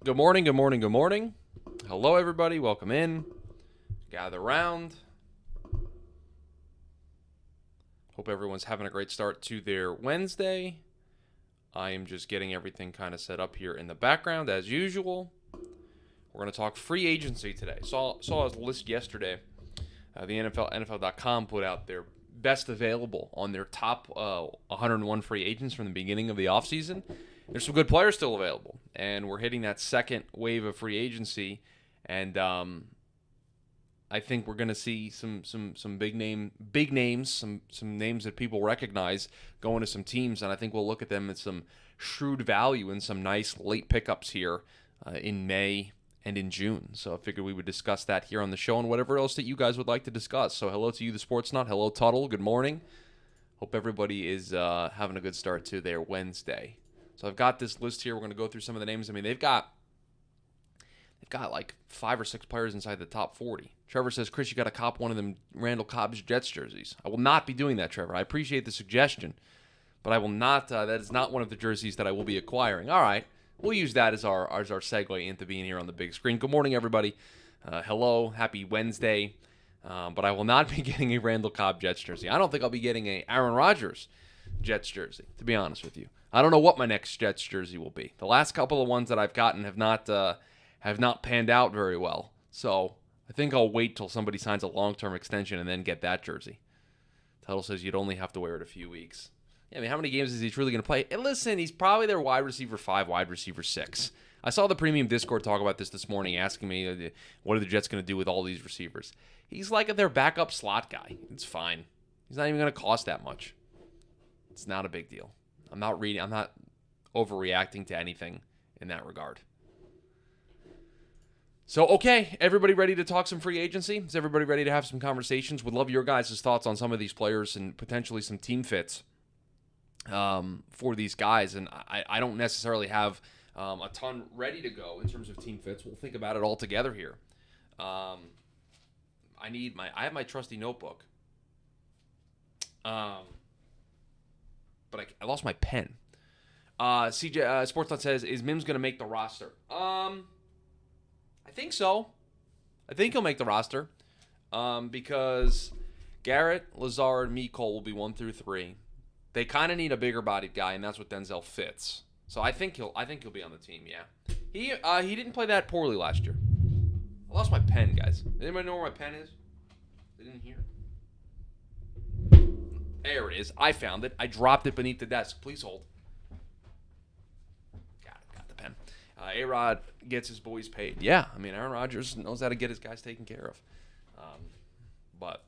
Good morning, good morning, good morning. Hello, everybody. Welcome in. Gather round. Hope everyone's having a great start to their Wednesday. I am just getting everything kind of set up here in the background as usual. We're going to talk free agency today. Saw a list yesterday. The NFL.com put out their best available on their top 101 free agents from the beginning of the offseason. There's some good players still available, and we're hitting that second wave of free agency, and I think we're going to see some big names, some names that people recognize going to some teams, and I think we'll look at them at some shrewd value and some nice late pickups here in May and in June. So I figured we would discuss that here on the show and whatever else that you guys would like to discuss. So hello to you, the Sports Nut. Hello, Tuttle. Good morning. Hope everybody is having a good start to their Wednesday. So I've got this list here. We're going to go through some of the names. I mean, they've got like 5 or 6 players inside the top 40. Trevor says, Chris, you got to cop one of them Randall Cobb's Jets jerseys. I will not be doing that, Trevor. I appreciate the suggestion, but I will not. That is not one of the jerseys that I will be acquiring. All right. We'll use that as our segue into being here on the big screen. Good morning, everybody. Hello. Happy Wednesday. But I will not be getting a Randall Cobb Jets jersey. I don't think I'll be getting a Aaron Rodgers Jets jersey, to be honest with you. I don't know what my next Jets jersey will be. The last couple of ones that I've gotten have not panned out very well. So I think I'll wait till somebody signs a long-term extension and then get that jersey. Tuttle says you'd only have to wear it a few weeks. Yeah, I mean, how many games is he truly going to play? And listen, he's probably their wide receiver 5, wide receiver 6. I saw the premium Discord talk about this morning, asking me what are the Jets going to do with all these receivers. He's like their backup slot guy. It's fine. He's not even going to cost that much. It's not a big deal. I'm not overreacting to anything in that regard. So, okay, everybody ready to talk some free agency? Is everybody ready to have some conversations? Would love your guys' thoughts on some of these players and potentially some team fits for these guys. And I don't necessarily have a ton ready to go in terms of team fits. We'll think about it all together here. I have my trusty notebook. But I lost my pen. CJ Sportsnut says, is Mims going to make the roster? I think so. I think he'll make the roster because Garrett, Lazard, Mecole will be 1 through 3. They kind of need a bigger bodied guy, and that's what Denzel fits. So I think he'll be on the team. Yeah, he didn't play that poorly last year. I lost my pen, guys. Anybody know where my pen is? I didn't hear. There it is. I found it. I dropped it beneath the desk. Please hold. Got the pen. A-Rod gets his boys paid. Yeah, I mean, Aaron Rodgers knows how to get his guys taken care of. But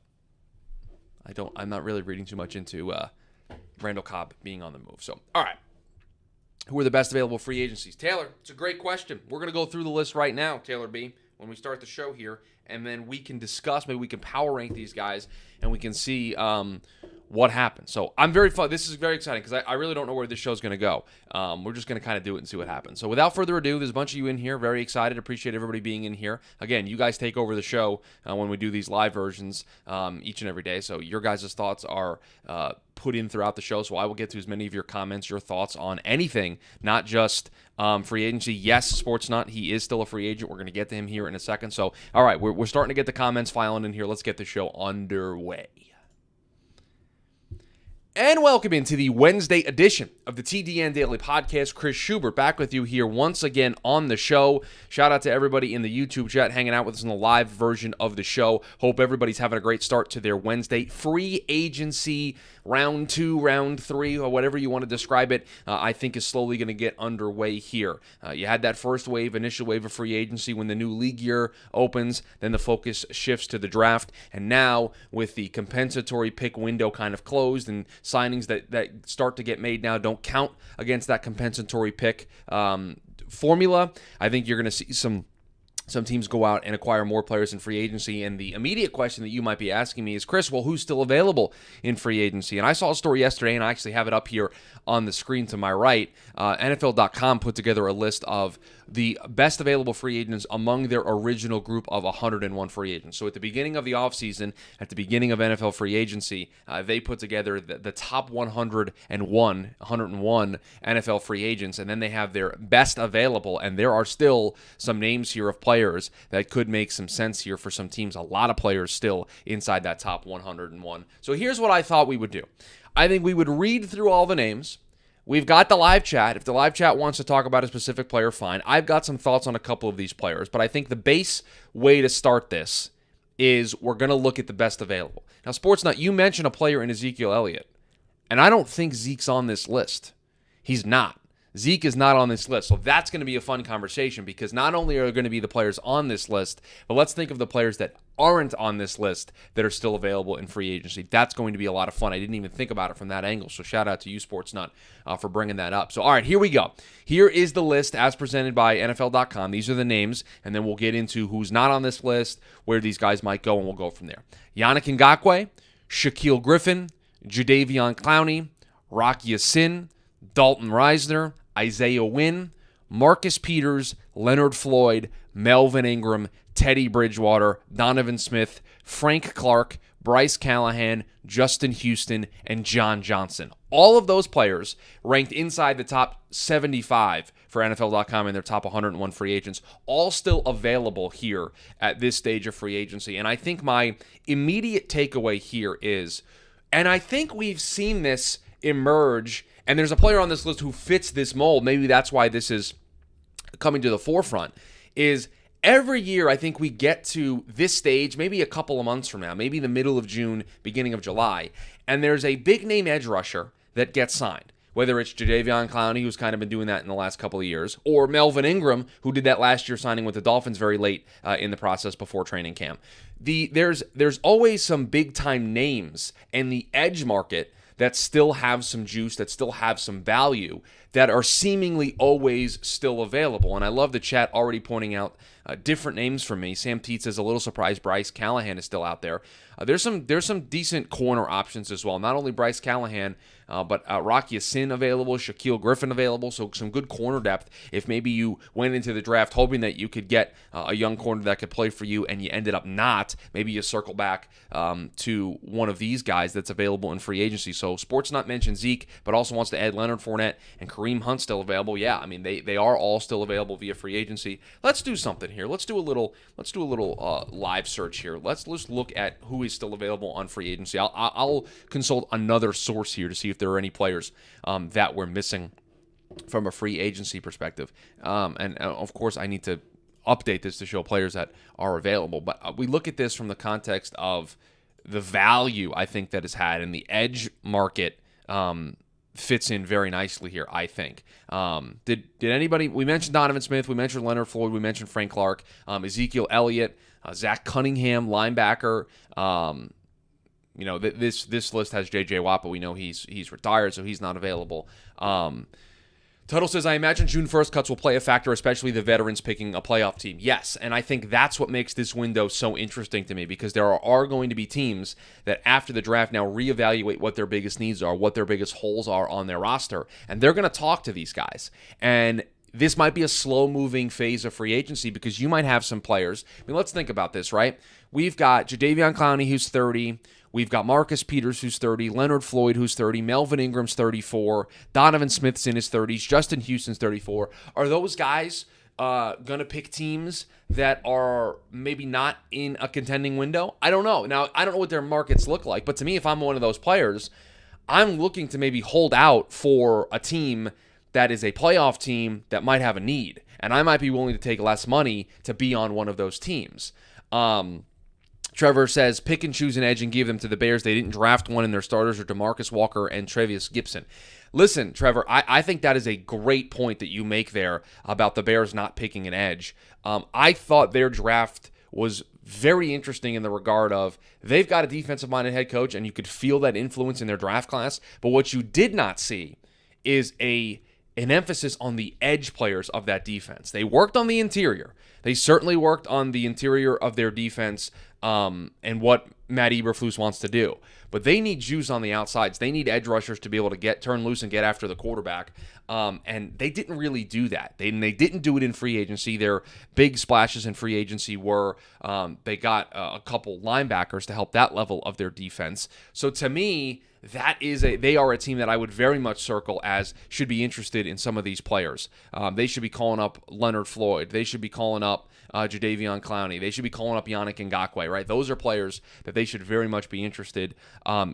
I'm not really reading too much into Randall Cobb being on the move. So, all right. Who are the best available free agencies? Taylor, it's a great question. We're going to go through the list right now, Taylor B., when we start the show here, and then we can discuss, maybe we can power rank these guys, and we can see what happens. So I'm very fun. This is very exciting because I really don't know where this show's going to go. We're just going to kind of do it and see what happens. So without further ado, there's a bunch of you in here. Very excited. Appreciate everybody being in here. Again, you guys take over the show when we do these live versions each and every day. So your guys' thoughts are put in throughout the show. So I will get to as many of your comments, your thoughts on anything, not just free agency. Yes, Sportsnut, he is still a free agent. We're going to get to him here in a second. So, all right, we're starting to get the comments filing in here. Let's get the show underway. And welcome into the Wednesday edition of the TDN Daily Podcast. Chris Schubert back with you here once again on the show. Shout out to everybody in the YouTube chat hanging out with us in the live version of the show. Hope everybody's having a great start to their Wednesday. Free agency round 2, round 3, or whatever you want to describe it, I think is slowly going to get underway here. You had that first wave, initial wave of free agency when the new league year opens. Then the focus shifts to the draft. And now with the compensatory pick window kind of closed and signings that start to get made now don't count against that compensatory pick formula, I think you're going to see some some teams go out and acquire more players in free agency. And the immediate question that you might be asking me is, Chris, well, who's still available in free agency? And I saw a story yesterday, and I actually have it up here on the screen to my right. NFL.com put together a list of the best available free agents among their original group of 101 free agents. So at the beginning of the offseason, at the beginning of NFL free agency, they put together the top 101 NFL free agents, and then they have their best available. And there are still some names here of players that could make some sense here for some teams. A lot of players still inside that top 101. So here's what I thought we would do. I think we would read through all the names. We've got the live chat. If the live chat wants to talk about a specific player, fine. I've got some thoughts on a couple of these players, but I think the base way to start this is we're going to look at the best available. Now, Sportsnut, you mentioned a player in Ezekiel Elliott, and I don't think Zeke's on this list. He's not. Zeke is not on this list. So that's going to be a fun conversation because not only are going to be the players on this list, but let's think of the players that aren't on this list that are still available in free agency. That's going to be a lot of fun. I didn't even think about it from that angle. So shout out to you, Sportsnut, for bringing that up. So, all right, here we go. Here is the list as presented by NFL.com. These are the names, and then we'll get into who's not on this list, where these guys might go, and we'll go from there. Yannick Ngakoue, Shaquille Griffin, Jadeveon Clowney, Rock Ya-Sin, Dalton Risner, Isaiah Wynn, Marcus Peters, Leonard Floyd, Melvin Ingram, Teddy Bridgewater, Donovan Smith, Frank Clark, Bryce Callahan, Justin Houston, and John Johnson. All of those players ranked inside the top 75 for NFL.com and their top 101 free agents, all still available here at this stage of free agency. And I think my immediate takeaway here is, and I think we've seen this emerge, and there's a player on this list who fits this mold, maybe that's why this is coming to the forefront, is every year I think we get to this stage, maybe a couple of months from now, maybe the middle of June, beginning of July, and there's a big-name edge rusher that gets signed, whether it's Jadeveon Clowney, who's kind of been doing that in the last couple of years, or Melvin Ingram, who did that last year signing with the Dolphins very late in the process before training camp. There's always some big-time names in the edge market that still have some juice, that still have some value, that are seemingly always still available. And I love the chat already pointing out different names for me. Sam Teets is a little surprised Bryce Callahan is still out there. There's some decent corner options as well. Not only Bryce Callahan, but Rock Ya-Sin available, Shaquille Griffin available, so some good corner depth. If maybe you went into the draft hoping that you could get a young corner that could play for you and you ended up not, maybe you circle back to one of these guys that's available in free agency. So Sportsnut mentioned Zeke, but also wants to add Leonard Fournette and Kareem Hunt still available. Yeah, I mean they are all still available via free agency. Let's do something here. Let's do a little live search here. Let's look at who is still available on free agency. I'll consult another source here to see if there are any players that we're missing from a free agency perspective. And of course, I need to update this to show players that are available. But we look at this from the context of the value I think that is had, and the edge market fits in very nicely here, I think. Did anybody, we mentioned Donovan Smith, we mentioned Leonard Floyd, we mentioned Frank Clark, Ezekiel Elliott, Zach Cunningham, linebacker. This list has J.J. Watt, but we know he's retired, so he's not available. Tuttle says, I imagine June 1st cuts will play a factor, especially the veterans picking a playoff team. Yes, and I think that's what makes this window so interesting to me, because there are going to be teams that after the draft now reevaluate what their biggest needs are, what their biggest holes are on their roster, and they're going to talk to these guys. And this might be a slow-moving phase of free agency because you might have some players. I mean, let's think about this, right? We've got Jadeveon Clowney, who's 30. We've got Marcus Peters, who's 30. Leonard Floyd, who's 30. Melvin Ingram's 34. Donovan Smith's in his 30s. Justin Houston's 34. Are those guys going to pick teams that are maybe not in a contending window? I don't know. Now, I don't know what their markets look like, but to me, if I'm one of those players, I'm looking to maybe hold out for a team that is a playoff team that might have a need, and I might be willing to take less money to be on one of those teams. Trevor says, pick and choose an edge and give them to the Bears. They didn't draft one, and their starters are DeMarcus Walker and Tre'Vius Gibson. Listen, Trevor, I think that is a great point that you make there about the Bears not picking an edge. I thought their draft was very interesting in the regard of they've got a defensive-minded head coach, and you could feel that influence in their draft class. But what you did not see is a an emphasis on the edge players of that defense. They worked on the interior. They certainly worked on the interior of their defense and what Matt Eberflus wants to do. But they need juice on the outsides. They need edge rushers to be able to turn loose and get after the quarterback. And they didn't really do that. They didn't do it in free agency. Their big splashes in free agency were they got a couple linebackers to help that level of their defense. So to me, they are a team that I would very much circle as should be interested in some of these players. They should be calling up Leonard Floyd. They should be calling up Jadeveon Clowney. They should be calling up Yannick Ngakoue, right? Those are players that they should very much be interested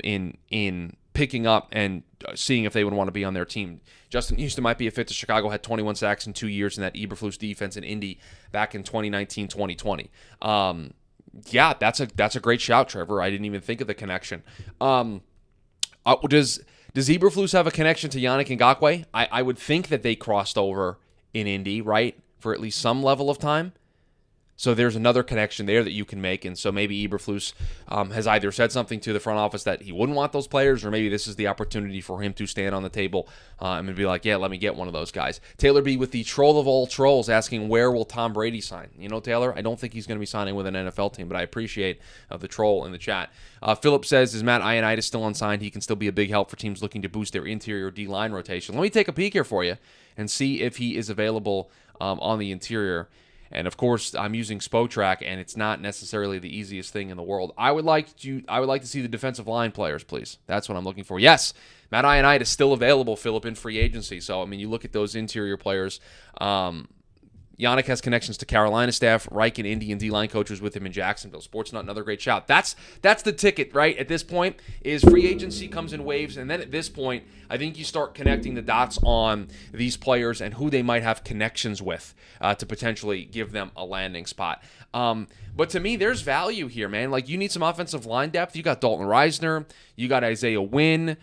in picking up and seeing if they would want to be on their team. Justin Houston might be a fit to Chicago, had 21 sacks in 2 years in that Eberflus defense in Indy back in 2019-2020. Yeah, that's a great shout, Trevor. I didn't even think of the connection. Does Eberflus have a connection to Yannick Ngakoue? I would think that they crossed over in Indy, right, for at least some level of time. So there's another connection there that you can make, and so maybe Eberflus has either said something to the front office that he wouldn't want those players, or maybe this is the opportunity for him to stand on the table and be like, yeah, let me get one of those guys. Taylor B. with the troll of all trolls asking, where will Tom Brady sign? You know, Taylor, I don't think he's going to be signing with an NFL team, but I appreciate the troll in the chat. Philip says, is Matt Ioannidis still unsigned? He can still be a big help for teams looking to boost their interior D-line rotation. Let me take a peek here for you and see if he is available on the interior. And of course, I'm using Spotrac, and it's not necessarily the easiest thing in the world. I would like to see the defensive line players, please. That's what I'm looking for. Yes, Matt Ioannidis is still available, Philip, in free agency. So, I mean, you look at those interior players. Yannick has connections to Carolina staff, Reich and Indy and D-line coaches with him in Jacksonville. Sportsnut, another great shout. That's the ticket, right? At this point, is free agency comes in waves, and then at this point, I think you start connecting the dots on these players and who they might have connections with to potentially give them a landing spot. But to me, there's value here, man. Like, you need some offensive line depth. You got Dalton Reisner. You got Isaiah Wynn.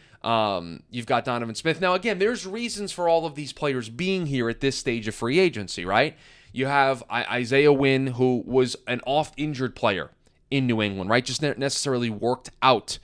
You've got Donovan Smith. Now, again, there's reasons for all of these players being here at this stage of free agency, right? You have Isaiah Wynn, who was an oft-injured player in New England, right? Just not necessarily worked out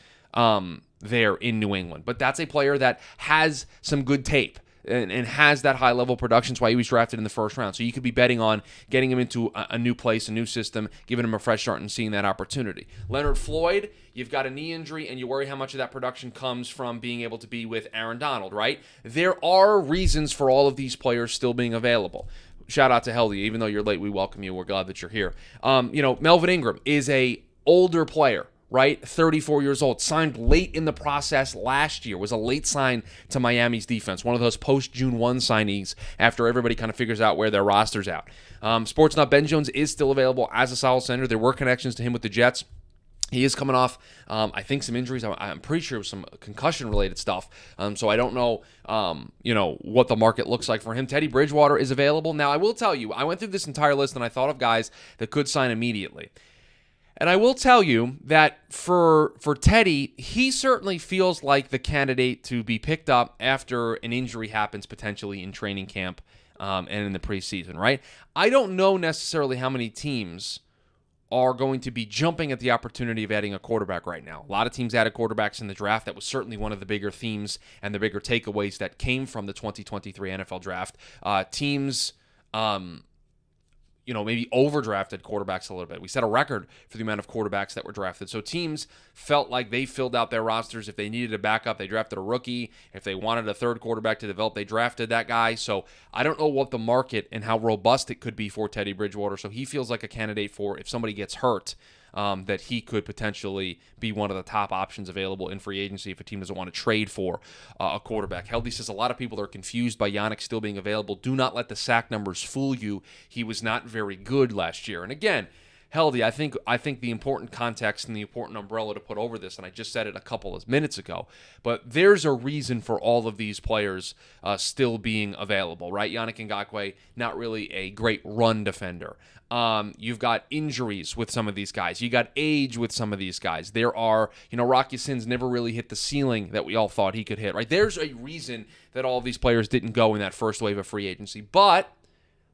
there in New England. But that's a player that has some good tape and has that high-level production. That's why he was drafted in the first round. So you could be betting on getting him into a new place, a new system, giving him a fresh start and seeing that opportunity. Leonard Floyd, you've got a knee injury, and you worry how much of that production comes from being able to be with Aaron Donald, right? There are reasons for all of these players still being available. Shout out to Heldy. Even though you're late, we welcome you. We're glad that you're here. Melvin Ingram is a older player, right? 34 years old, signed late in the process last year, was a late sign to Miami's defense, one of those post-June 1 signees after everybody kind of figures out where their roster's at. Sportsnut Ben Jones is still available as a solid center. There were connections to him with the Jets. He is coming off, I think, some injuries. I'm pretty sure it was some concussion-related stuff. So I don't know, what the market looks like for him. Teddy Bridgewater is available. Now, I will tell you, I went through this entire list, and I thought of guys that could sign immediately. And I will tell you that for Teddy, he certainly feels like the candidate to be picked up after an injury happens potentially in training camp and in the preseason, right? I don't know necessarily how many teams are going to be jumping at the opportunity of adding a quarterback right now. A lot of teams added quarterbacks in the draft. That was certainly one of the bigger themes and the bigger takeaways that came from the 2023 NFL draft. Teams maybe overdrafted quarterbacks a little bit. We set a record for the amount of quarterbacks that were drafted. So teams felt like they filled out their rosters. If they needed a backup, they drafted a rookie. If they wanted a third quarterback to develop, they drafted that guy. So I don't know what the market and how robust it could be for Teddy Bridgewater. So he feels like a candidate for if somebody gets hurt, that he could potentially be one of the top options available in free agency if a team doesn't want to trade for a quarterback. Heldy says a lot of people are confused by Yannick still being available. Do not let the sack numbers fool you. He was not very good last year. And again, Heldy, I think the important context and the important umbrella to put over this, and I just said it a couple of minutes ago, but there's a reason for all of these players still being available, right? Yannick Ngakoue, not really a great run defender. You've got injuries with some of these guys. You got age with some of these guys. There are, Rocky Sins never really hit the ceiling that we all thought he could hit, right? There's a reason that all of these players didn't go in that first wave of free agency, but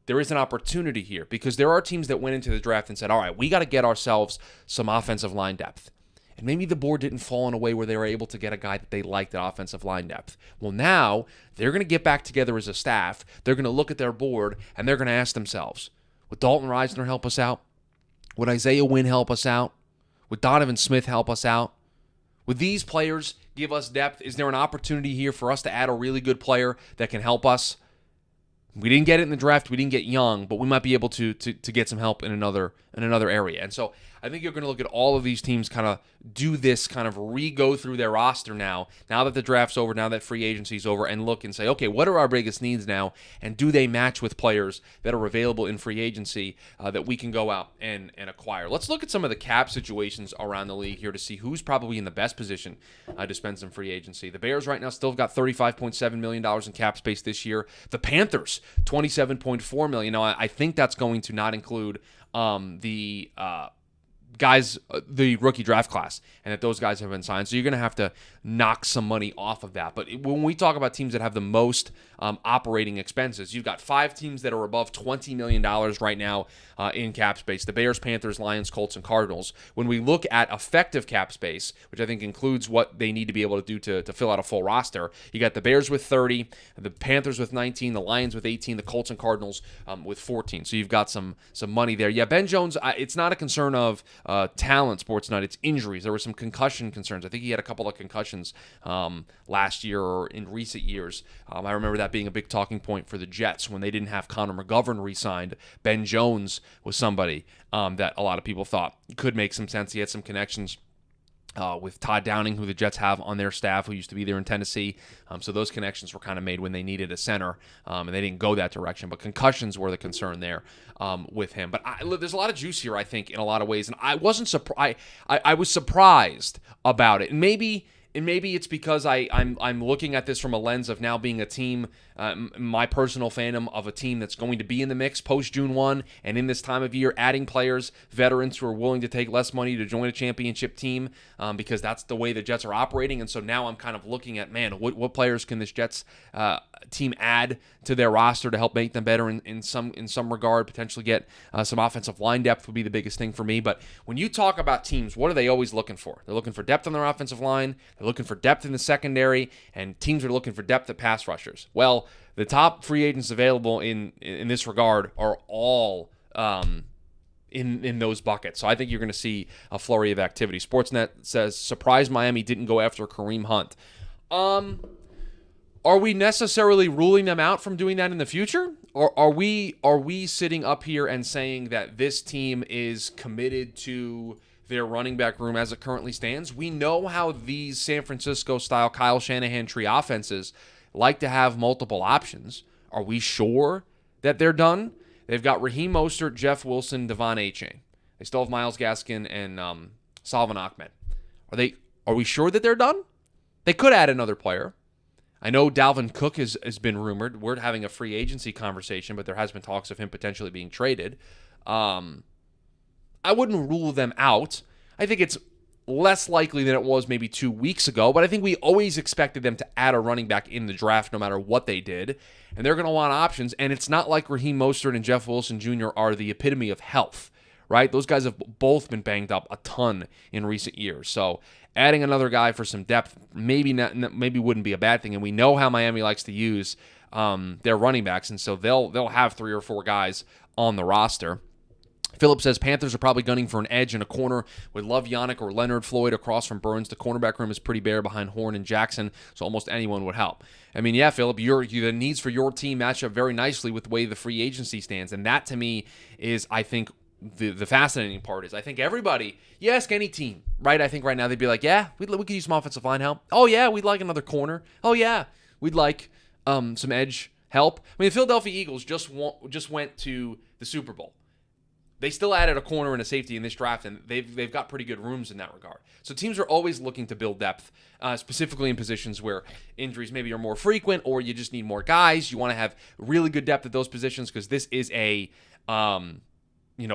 there is an opportunity here because there are teams that went into the draft and said, all right, we got to get ourselves some offensive line depth. And maybe the board didn't fall in a way where they were able to get a guy that they liked at offensive line depth. Well, now they're going to get back together as a staff. They're going to look at their board, and they're going to ask themselves, would Dalton Reisner help us out? Would Isaiah Wynn help us out? Would Donovan Smith help us out? Would these players give us depth? Is there an opportunity here for us to add a really good player that can help us? We didn't get it in the draft. We didn't get Young, but we might be able to get some help in another area. And so I think you're going to look at all of these teams kind of do this, kind of re-go through their roster now that the draft's over, now that free agency's over, and look and say, okay, what are our biggest needs now, and do they match with players that are available in free agency that we can go out and acquire? Let's look at some of the cap situations around the league here to see who's probably in the best position to spend some free agency. The Bears right now still have got $35.7 million in cap space this year. The Panthers, $27.4 million. Now, I think that's going to not include the rookie draft class, and that those guys have been signed. So you're going to have to knock some money off of that. But when we talk about teams that have the most operating expenses, you've got 5 teams that are above $20 million right now in cap space: the Bears, Panthers, Lions, Colts, and Cardinals. When we look at effective cap space, which I think includes what they need to be able to do to fill out a full roster, you got the Bears with 30, the Panthers with 19, the Lions with 18, the Colts and Cardinals with 14. So you've got some money there. Yeah, Ben Jones, it's not a concern of talent, Sportsnut. It's injuries. There were some concussion concerns. I think he had a couple of concussions last year or in recent years. I remember that being a big talking point for the Jets when they didn't have Connor McGovern re-signed. Ben Jones was somebody that a lot of people thought could make some sense. He had some connections with Todd Downing, who the Jets have on their staff, who used to be there in Tennessee. So those connections were kind of made when they needed a center, and they didn't go that direction. But concussions were the concern there with him. But there's a lot of juice here, I think, in a lot of ways. And I wasn't surprised. I was surprised about it. And maybe it's because I'm looking at this from a lens of now being a team, my personal fandom of a team that's going to be in the mix post June 1, and in this time of year, adding players, veterans who are willing to take less money to join a championship team, because that's the way the Jets are operating. And so now I'm kind of looking at, man, what players can this Jets team add to their roster to help make them better in some regard, potentially get some offensive line depth would be the biggest thing for me. But when you talk about teams, what are they always looking for? They're looking for depth on their offensive line, they're looking for depth in the secondary, and teams are looking for depth at pass rushers. Well, the top free agents available in this regard are all in those buckets. So I think you're going to see a flurry of activity. Sportsnet says, surprise Miami didn't go after Kareem Hunt. Are we necessarily ruling them out from doing that in the future? Or are we sitting up here and saying that this team is committed to their running back room as it currently stands? We know how these San Francisco-style Kyle Shanahan tree offenses like to have multiple options. Are we sure that they're done? They've got Raheem Mostert, Jeff Wilson, Devon Achane. They still have Myles Gaskin and Salvon Ahmed. Are we sure that they're done? They could add another player. I know Dalvin Cook has been rumored. We're having a free agency conversation, but there has been talks of him potentially being traded. I wouldn't rule them out. I think it's less likely than it was maybe 2 weeks ago, but I think we always expected them to add a running back in the draft no matter what they did, and they're going to want options, and it's not like Raheem Mostert and Jeff Wilson Jr. are the epitome of health, right? Those guys have both been banged up a ton in recent years, so adding another guy for some depth maybe wouldn't be a bad thing, and we know how Miami likes to use their running backs, and so they'll have 3 or 4 guys on the roster. Philip says Panthers are probably gunning for an edge in a corner with Love Yannick or Leonard Floyd across from Burns. The cornerback room is pretty bare behind Horn and Jackson, so almost anyone would help. I mean, yeah, Philip, the needs for your team match up very nicely with the way the free agency stands, and that to me is, I think, the fascinating part is I think everybody, you ask any team, right? I think right now they'd be like, yeah, we could use some offensive line help. Oh, yeah, we'd like another corner. Oh, yeah, we'd like some edge help. I mean, the Philadelphia Eagles just went to the Super Bowl. They still added a corner and a safety in this draft, and they've got pretty good rooms in that regard. So teams are always looking to build depth, specifically in positions where injuries maybe are more frequent or you just need more guys. You want to have really good depth at those positions because this is a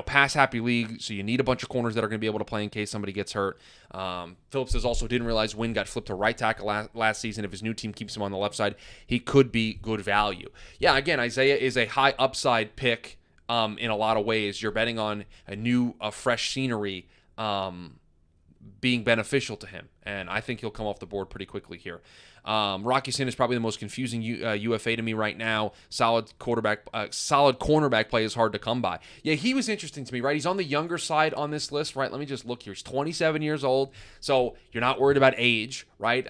pass-happy league, so you need a bunch of corners that are going to be able to play in case somebody gets hurt. Phillips says also didn't realize Wynn got flipped to right tackle last season. If his new team keeps him on the left side, he could be good value. Yeah, again, Isaiah is a high upside pick. In a lot of ways, you're betting on a fresh scenery being beneficial to him, and I think he'll come off the board pretty quickly here. Rocky Sin is probably the most confusing UFA to me right now. Solid cornerback play is hard to come by. Yeah, he was interesting to me, right? He's on the younger side on this list, right? Let me just look here. He's 27 years old, so you're not worried about age, right?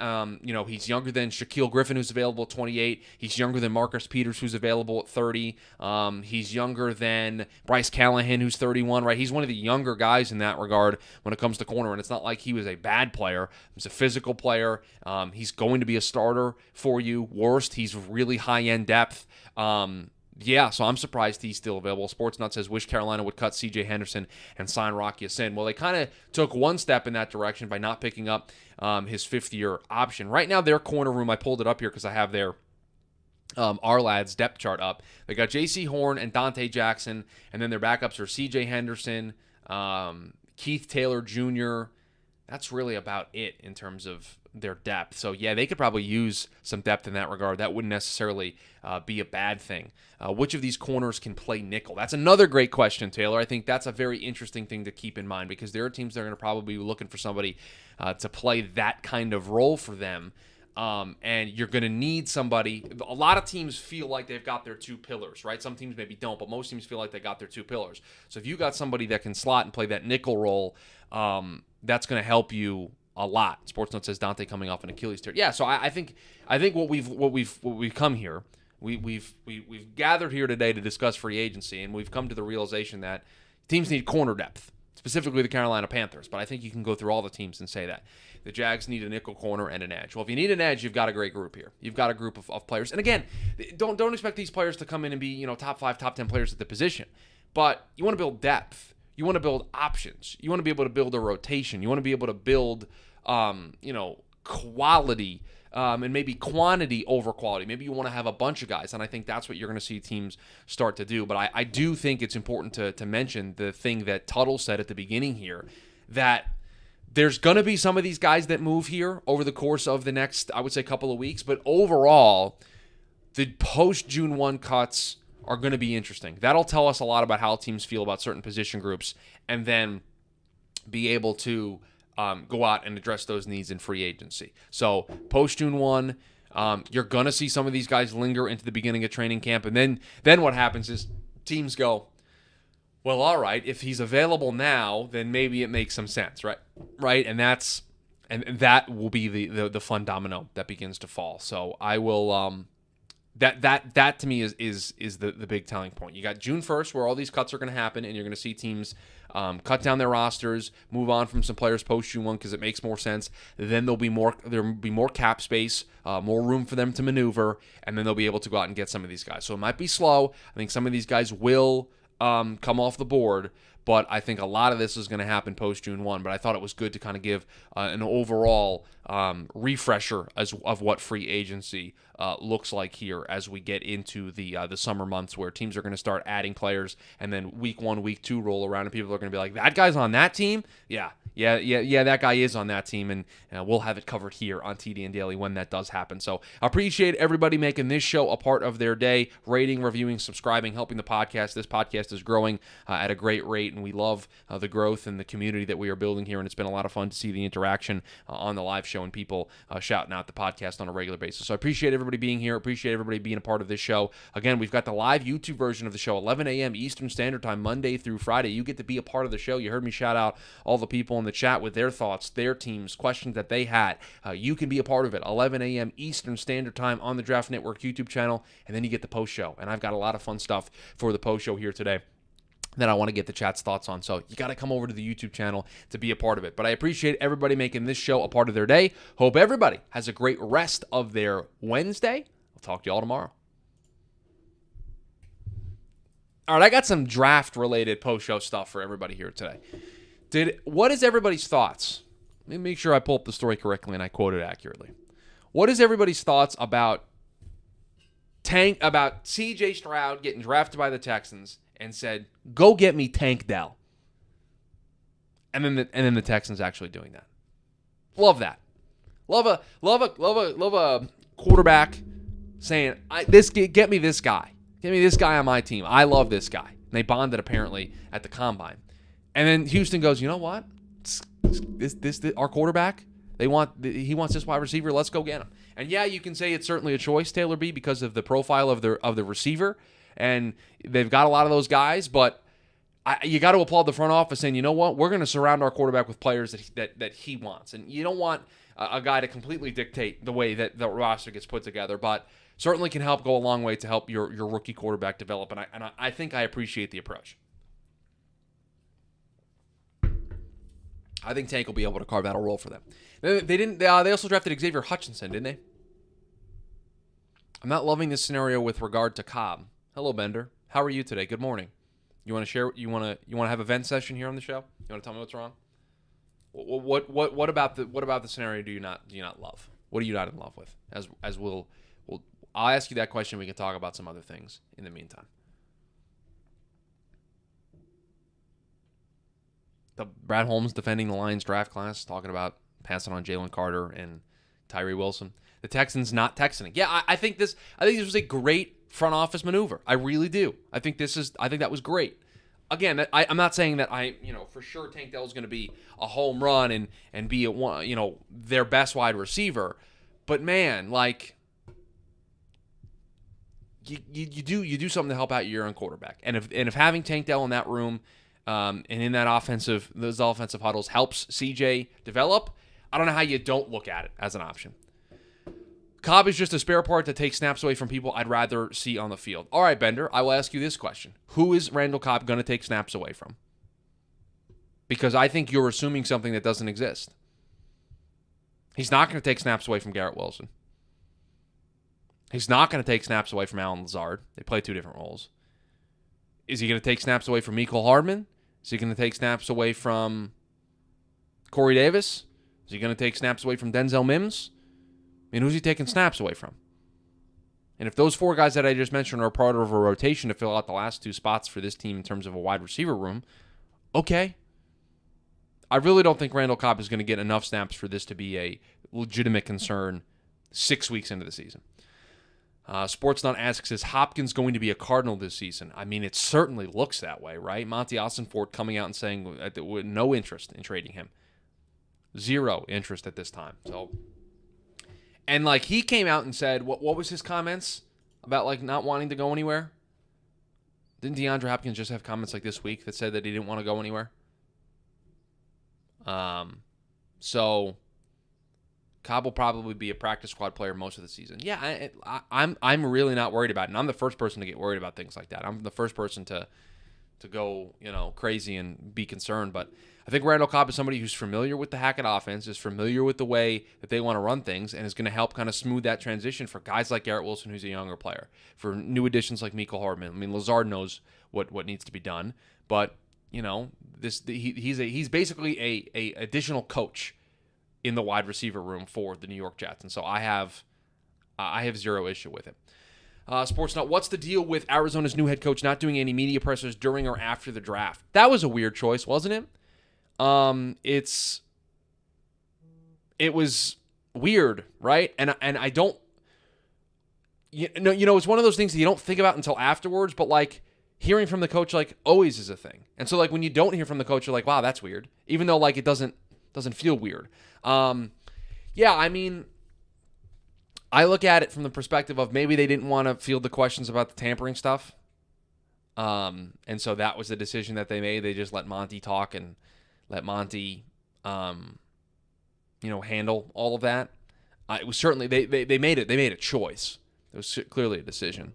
He's younger than Shaquille Griffin, who's available at 28. He's younger than Marcus Peters, who's available at 30. He's younger than Bryce Callahan, who's 31, right? He's one of the younger guys in that regard when it comes to corner, and it's not like he was a bad player. He's a physical player. He's going to be a starter for you. Worst, he's really high-end depth. So I'm surprised he's still available. Sportsnut says, wish Carolina would cut C.J. Henderson and sign Rocky Sin. Well, they kind of took one step in that direction by not picking up his fifth-year option. Right now, their corner room, I pulled it up here because I have their Our-Lads depth chart up. They got J.C. Horn and Dante Jackson, and then their backups are C.J. Henderson, Keith Taylor Jr. That's really about it in terms of their depth. So, yeah, they could probably use some depth in that regard. That wouldn't necessarily be a bad thing. Which of these corners can play nickel? That's another great question, Taylor. I think that's a very interesting thing to keep in mind because there are teams that are going to probably be looking for somebody to play that kind of role for them. And you're going to need somebody. A lot of teams feel like they've got their two pillars, right? Some teams maybe don't, but most teams feel like they got their two pillars. So if you got somebody that can slot and play that nickel role, that's going to help you a lot. Sportsnote says Dante coming off an Achilles tear. Yeah, so I think what we've come here, we've gathered here today to discuss free agency, and we've come to the realization that teams need corner depth, specifically the Carolina Panthers. But I think you can go through all the teams and say that the Jags need a nickel corner and an edge. Well, if you need an edge, you've got a great group here. You've got a group of players, and again, don't expect these players to come in and be top 5, top 10 players at the position. But you want to build depth. You want to build options. You want to be able to build a rotation. You want to be able to build, quality and maybe quantity over quality. Maybe you want to have a bunch of guys, and I think that's what you're going to see teams start to do. But I do think it's important to mention the thing that Tuttle said at the beginning here, that there's going to be some of these guys that move here over the course of the next, I would say, couple of weeks. But overall, the post-June 1 cuts are going to be interesting. That'll tell us a lot about how teams feel about certain position groups and then be able to go out and address those needs in free agency. So post-June 1, you're going to see some of these guys linger into the beginning of training camp. And then what happens is teams go, well, all right, if he's available now, then maybe it makes some sense, right? Right, and that will be the fun domino that begins to fall. So I will that to me is the big telling point. You got June 1st where all these cuts are going to happen, and you're going to see teams cut down their rosters, move on from some players post June 1 because it makes more sense. Then there'll be more cap space, more room for them to maneuver, and then they'll be able to go out and get some of these guys. So it might be slow. I think some of these guys will come off the board, but I think a lot of this is going to happen post June 1. But I thought it was good to kind of give an overall refresher of what free agency looks like here as we get into the summer months, where teams are going to start adding players, and then week 1, week 2 roll around, and people are going to be like, that guy's on that team? Yeah, that guy is on that team, and we'll have it covered here on TDN Daily when that does happen. So I appreciate everybody making this show a part of their day, rating, reviewing, subscribing, helping the podcast. This podcast is growing at a great rate, and we love the growth and the community that we are building here, and it's been a lot of fun to see the interaction on the live show and people shouting out the podcast on a regular basis. So I appreciate everybody being here. Appreciate everybody being a part of this show. Again, we've got the live YouTube version of the show, 11 a.m. Eastern Standard Time, Monday through Friday. You get to be a part of the show. You heard me shout out all the people in the chat with their thoughts, their teams, questions that they had. You can be a part of it, 11 a.m. Eastern Standard Time on the Draft Network YouTube channel, and then you get the post show. And I've got a lot of fun stuff for the post show here today that I want to get the chat's thoughts on. So you got to come over to the YouTube channel to be a part of it. But I appreciate everybody making this show a part of their day. Hope everybody has a great rest of their Wednesday. I'll talk to you all tomorrow. All right, I got some draft-related post-show stuff for everybody here today. What is everybody's thoughts? Let me make sure I pull up the story correctly and I quote it accurately. What is everybody's thoughts about C.J. Stroud getting drafted by the Texans and said, "Go get me Tank Dell," and then the Texans actually doing that? Love that. Love a quarterback saying, "Get me this guy. Get me this guy on my team. I love this guy." And they bonded apparently at the combine. And then Houston goes, "You know what? This our quarterback. He wants this wide receiver. Let's go get him. And yeah, you can say it's certainly a choice, Taylor B, because of the profile of the receiver, and they've got a lot of those guys. But you got to applaud the front office saying, you know what, we're going to surround our quarterback with players that he wants, and you don't want a guy to completely dictate the way that the roster gets put together, but certainly can help go a long way to help your rookie quarterback develop. And I think I appreciate the approach. I think Tank will be able to carve out a role for them. They also drafted Xavier Hutchinson, didn't they? I'm not loving this scenario with regard to Cobb. Hello, Bender. How are you today? Good morning. You want to share? You want to have a vent session here on the show? You want to tell me what's wrong? What about the scenario do you not love? What are you not in love with? I'll ask you that question. We can talk about some other things in the meantime. The Brad Holmes defending the Lions draft class, talking about passing on Jalen Carter and Tyree Wilson. The Texans not texting. Yeah, I think this was a great front office maneuver. I really do. I think that was great. Again, I'm not saying that for sure Tank Dell is going to be a home run and be their best wide receiver, but man, like you do something to help out your own quarterback, and if having Tank Dell in that room and in those offensive huddles helps CJ develop, I don't know how you don't look at it as an option. Cobb is just a spare part to take snaps away from people I'd rather see on the field. All right, Bender, I will ask you this question. Who is Randall Cobb going to take snaps away from? Because I think you're assuming something that doesn't exist. He's not going to take snaps away from Garrett Wilson. He's not going to take snaps away from Allen Lazard. They play two different roles. Is he going to take snaps away from Mecole Hardman? Is he going to take snaps away from Corey Davis? Is he going to take snaps away from Denzel Mims? I mean, who's he taking snaps away from? And if those four guys that I just mentioned are part of a rotation to fill out the last two spots for this team in terms of a wide receiver room, okay. I really don't think Randall Cobb is going to get enough snaps for this to be a legitimate concern 6 weeks into the season. Sportsnut asks, is Hopkins going to be a Cardinal this season? I mean, it certainly looks that way, right? Monty Ossenfort coming out and saying no interest in trading him. Zero interest at this time. And he came out and said, what was his comments about not wanting to go anywhere? Didn't DeAndre Hopkins just have comments this week that said that he didn't want to go anywhere? So Cobb will probably be a practice squad player most of the season. Yeah, I'm really not worried about it. And I'm the first person to get worried about things like that. I'm the first person to go crazy and be concerned. But I think Randall Cobb is somebody who's familiar with the Hackett offense, is familiar with the way that they want to run things, and is going to help kind of smooth that transition for guys like Garrett Wilson, who's a younger player, for new additions like Mecole Hardman. I mean, Lazard knows what needs to be done, but he's basically a additional coach in the wide receiver room for the New York Jets, and so I have zero issue with it. Sportsnut, what's the deal with Arizona's new head coach not doing any media pressers during or after the draft? That was a weird choice, wasn't it? It was weird, right? And I don't, it's one of those things that you don't think about until afterwards, but hearing from the coach always is a thing. And so when you don't hear from the coach, you're like, wow, that's weird. Even though it doesn't feel weird. Yeah, I mean, I look at it from the perspective of maybe they didn't want to field the questions about the tampering stuff. And so that was the decision that they made. They just let Monty talk and let Monty, handle all of that. It was certainly, they made a choice. It was clearly a decision.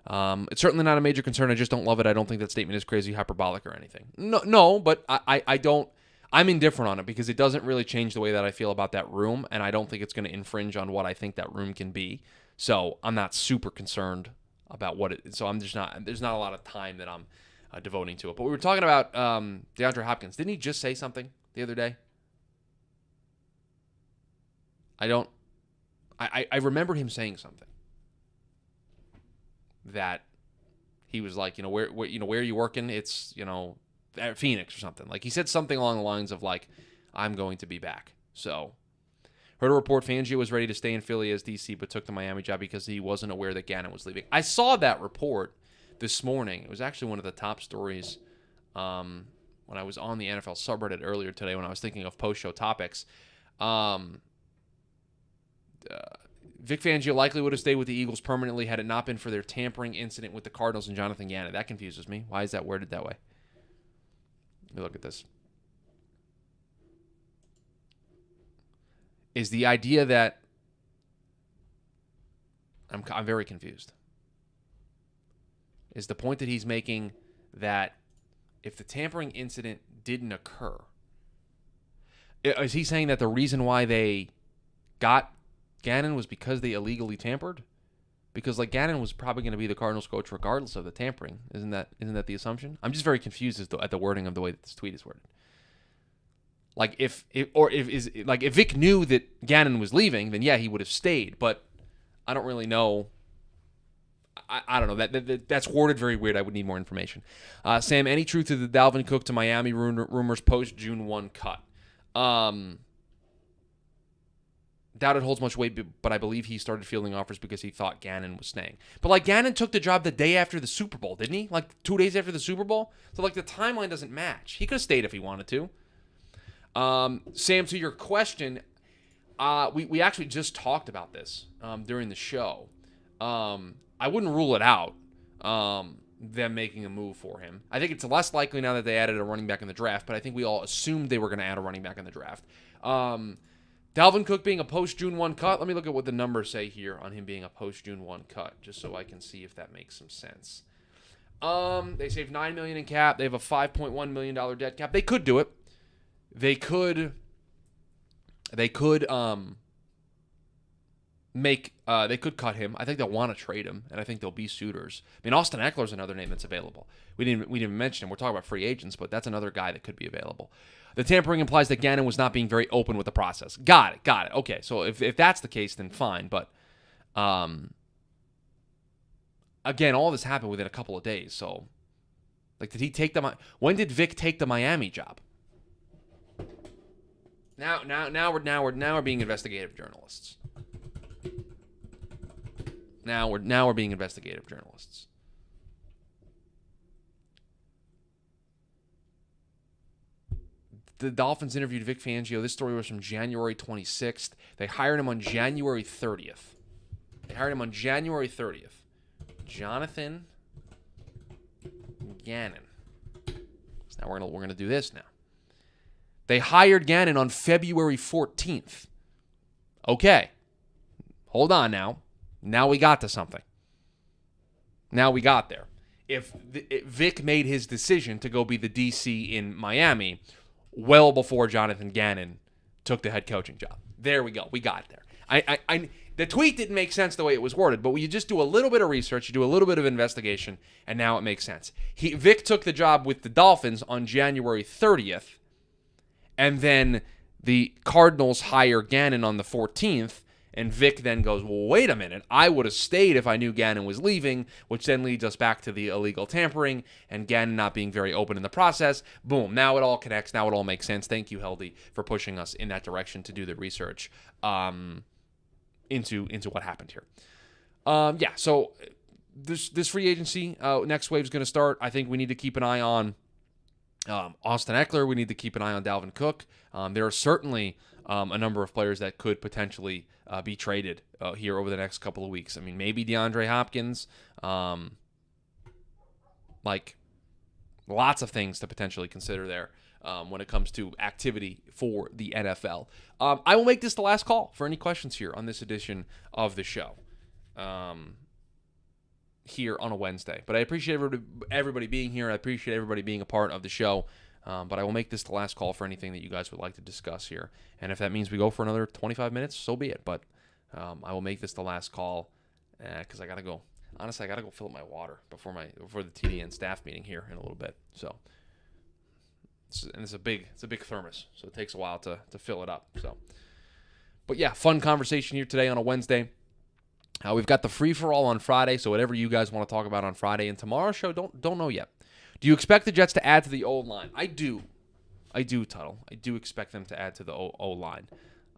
It's certainly not a major concern. I just don't love it. I don't think that statement is crazy, hyperbolic, or anything. No, but I don't. I'm indifferent on it because it doesn't really change the way that I feel about that room, and I don't think it's going to infringe on what I think that room can be. So I'm not super concerned about what it. So I'm just not. There's not a lot of time that I'm devoting to it. But we were talking about DeAndre Hopkins. Didn't he just say something the other day? I remember him saying something that he was like, where are you working? It's at Phoenix or something. He said something along the lines of I'm going to be back. So heard a report Fangio was ready to stay in Philly as DC, but took the Miami job because he wasn't aware that Gannon was leaving. I saw that report this morning. It was actually one of the top stories when I was on the NFL subreddit earlier today when I was thinking of post-show topics. Vic Fangio likely would have stayed with the Eagles permanently had it not been for their tampering incident with the Cardinals and Jonathan Gannon. That confuses me. Why is that worded that way? Let me look at this. Is the idea that I'm very confused. Is the point that he's making that if the tampering incident didn't occur, is he saying that the reason why they got Gannon was because they illegally tampered? Because Gannon was probably going to be the Cardinals coach regardless of the tampering. Isn't that the assumption? I'm just very confused at the wording of the way that this tweet is worded. If Vic knew that Gannon was leaving, then yeah, he would have stayed. But I don't really know. I don't know. That's worded very weird. I would need more information. Sam, any truth to the Dalvin Cook to Miami rumors post June 1 cut? Doubt it holds much weight, but I believe he started fielding offers because he thought Gannon was staying. But Gannon took the job the day after the Super Bowl, didn't he? 2 days after the Super Bowl? So the timeline doesn't match. He could have stayed if he wanted to. Sam, to your question, we actually just talked about this during the show. I wouldn't rule it out, them making a move for him. I think it's less likely now that they added a running back in the draft, but I think we all assumed they were going to add a running back in the draft. Dalvin Cook being a post-June 1 cut, let me look at what the numbers say here on him being a post-June 1 cut, just so I can see if that makes some sense. They saved $9 million in cap. They have a $5.1 million dead cap. They could do it. They could cut him. I think they'll want to trade him, and I think there'll be suitors. I mean, Austin Eckler's another name that's available. We didn't mention him. We're talking about free agents, but that's another guy that could be available. The tampering implies that Gannon was not being very open with the process. Got it. Okay, so if that's the case, then fine. But again, all this happened within a couple of days. So, did he take when did Vic take the Miami job? Now we're being investigative journalists. Now we're being investigative journalists. The Dolphins interviewed Vic Fangio. This story was from January 26th. They hired him on January 30th. Jonathan Gannon. So now we're gonna do this now. They hired Gannon on February 14th. Okay. Hold on now. Now we got to something. Now we got there. If Vic made his decision to go be the DC in Miami well before Jonathan Gannon took the head coaching job. There we go. We got there. The tweet didn't make sense the way it was worded, but when you just do a little bit of research, you do a little bit of investigation, and now it makes sense. Vic took the job with the Dolphins on January 30th, and then the Cardinals hire Gannon on the 14th, and Vic then goes, well, wait a minute. I would have stayed if I knew Gannon was leaving, which then leads us back to the illegal tampering and Gannon not being very open in the process. Boom. Now it all connects. Now it all makes sense. Thank you, Heldy, for pushing us in that direction to do the research into what happened here. So this free agency, next wave is going to start. I think we need to keep an eye on Austin Eckler. We need to keep an eye on Dalvin Cook. There are certainly a number of players that could potentially be traded here over the next couple of weeks. I mean, maybe DeAndre Hopkins. Lots of things to potentially consider there when it comes to activity for the NFL. I will make this the last call for any questions here on this edition of the show here on a Wednesday. But I appreciate everybody being here. I appreciate everybody being a part of the show. But I will make this the last call for anything that you guys would like to discuss here. And if that means we go for another 25 minutes, so be it. But I will make this the last call because I got to go. Honestly, I got to go fill up my water before the TDN staff meeting here in a little bit. So, it's a big thermos, so it takes a while to fill it up. So, but yeah, fun conversation here today on a Wednesday. We've got the free-for-all on Friday, so whatever you guys want to talk about on Friday. And tomorrow's show, don't know yet. Do you expect the Jets to add to the O-line? I do, Tuttle. I do expect them to add to the O-line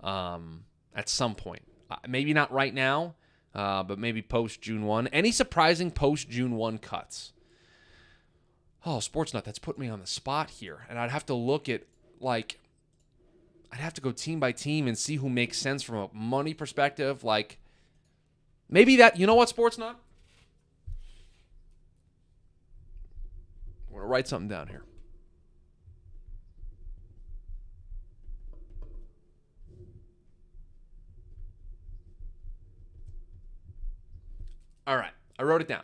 at some point. Maybe not right now, but maybe post-June 1. Any surprising post-June 1 cuts? Oh, Sportsnut, that's put me on the spot here. And I'd have to look at, like, I'd have to go team by team and see who makes sense from a money perspective. Like, maybe that, you know what, Sportsnut? I'm going to write something down here. All right, I wrote it down.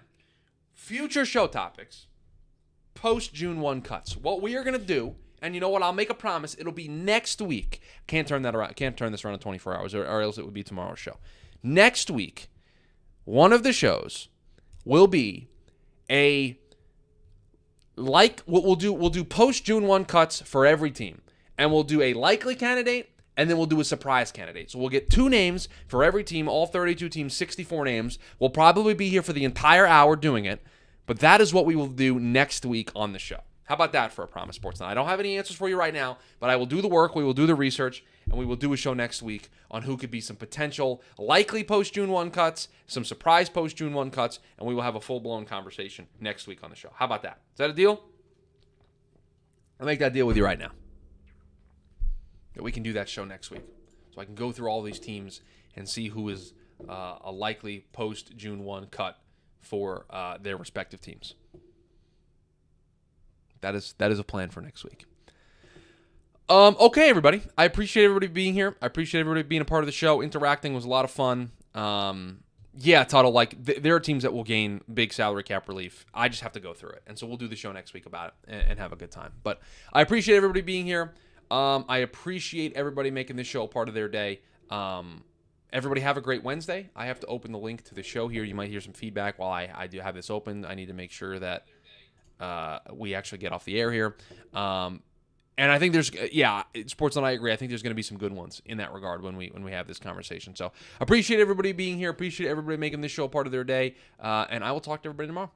Future show topics, post June 1 cuts. What we are going to do, and you know what, I'll make a promise, it'll be next week. Can't turn that around. Can't turn this around in 24 hours, or else it would be tomorrow's show. Next week, one of the shows will be what we'll do post June 1 cuts for every team. And we'll do a likely candidate, and then we'll do a surprise candidate. So we'll get 2 names for every team, all 32 teams, 64 names. We'll probably be here for the entire hour doing it, but that is what we will do next week on the show. How about that for a promise, Sportsnet? I don't have any answers for you right now, but I will do the work, we will do the research, and we will do a show next week on who could be some potential likely post-June 1 cuts, some surprise post-June 1 cuts, and we will have a full-blown conversation next week on the show. How about that? Is that a deal? I'll make that deal with you right now. That we can do that show next week. So I can go through all these teams and see who is a likely post-June 1 cut for their respective teams. That is a plan for next week. Okay, everybody. I appreciate everybody being here. I appreciate everybody being a part of the show. Interacting was a lot of fun. Yeah, Tuttle, like, there are teams that will gain big salary cap relief. I just have to go through it. And so we'll do the show next week about it and have a good time. But I appreciate everybody being here. I appreciate everybody making this show a part of their day. Everybody have a great Wednesday. I have to open the link to the show here. You might hear some feedback while I do have this open. I need to make sure that we actually get off the air here. And I think Sports and I agree. I think there's going to be some good ones in that regard when we have this conversation. So appreciate everybody being here. Appreciate everybody making this show a part of their day. And I will talk to everybody tomorrow.